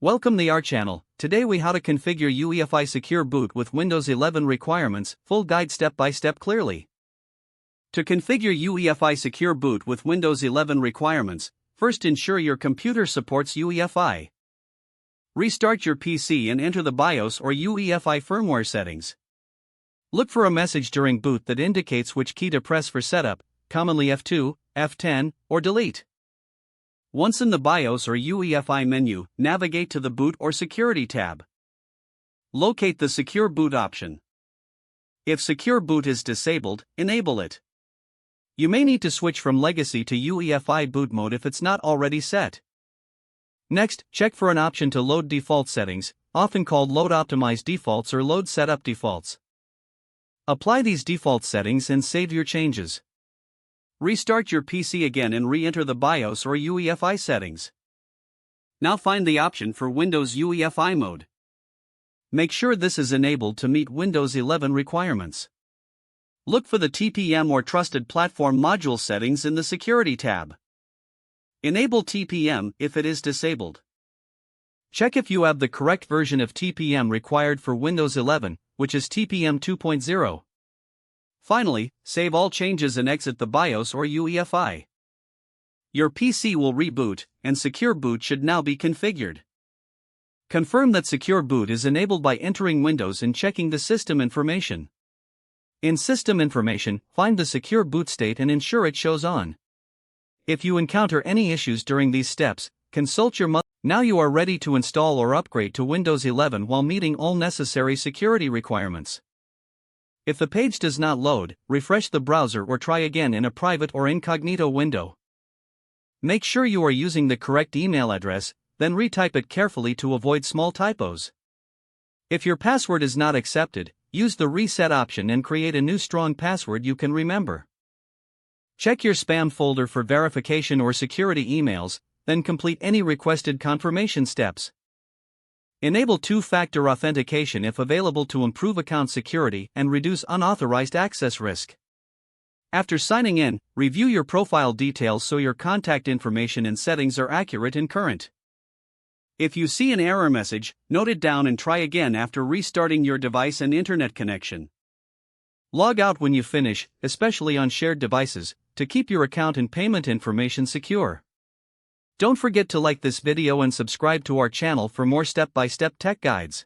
Welcome to our channel. Today we how to configure UEFI Secure Boot with Windows 11 requirements, full guide step by step clearly. To configure UEFI Secure Boot with Windows 11 requirements, first ensure your computer supports UEFI. Restart your PC and enter the BIOS or UEFI firmware settings. Look for a message during boot that indicates which key to press for setup, commonly F2, F10, or delete. Once in the BIOS or UEFI menu, navigate to the Boot or Security tab. Locate the Secure Boot option. If Secure Boot is disabled, enable it. You may need to switch from Legacy to UEFI boot mode if it's not already set. Next, check for an option to load default settings, often called Load Optimized Defaults or Load Setup Defaults. Apply these default settings and save your changes. Restart your PC again and re-enter the BIOS or UEFI settings. Now find the option for Windows UEFI mode. Make sure this is enabled to meet Windows 11 requirements. Look for the TPM or Trusted Platform Module settings in the Security tab. Enable TPM if it is disabled. Check if you have the correct version of TPM required for Windows 11, which is TPM 2.0. Finally, save all changes and exit the BIOS or UEFI. Your PC will reboot, and Secure Boot should now be configured. Confirm that Secure Boot is enabled by entering Windows and checking the system information. In System Information, find the Secure Boot state and ensure it shows on. If you encounter any issues during these steps, consult your Now you are ready to install or upgrade to Windows 11 while meeting all necessary security requirements. If the page does not load, refresh the browser or try again in a private or incognito window. Make sure you are using the correct email address, then retype it carefully to avoid small typos. If your password is not accepted, use the reset option and create a new strong password you can remember. Check your spam folder for verification or security emails, then complete any requested confirmation steps. Enable two-factor authentication if available to improve account security and reduce unauthorized access risk. After signing in, review your profile details so your contact information and settings are accurate and current. If you see an error message, note it down and try again after restarting your device and internet connection. Log out when you finish, especially on shared devices, to keep your account and payment information secure. Don't forget to like this video and subscribe to our channel for more step-by-step tech guides.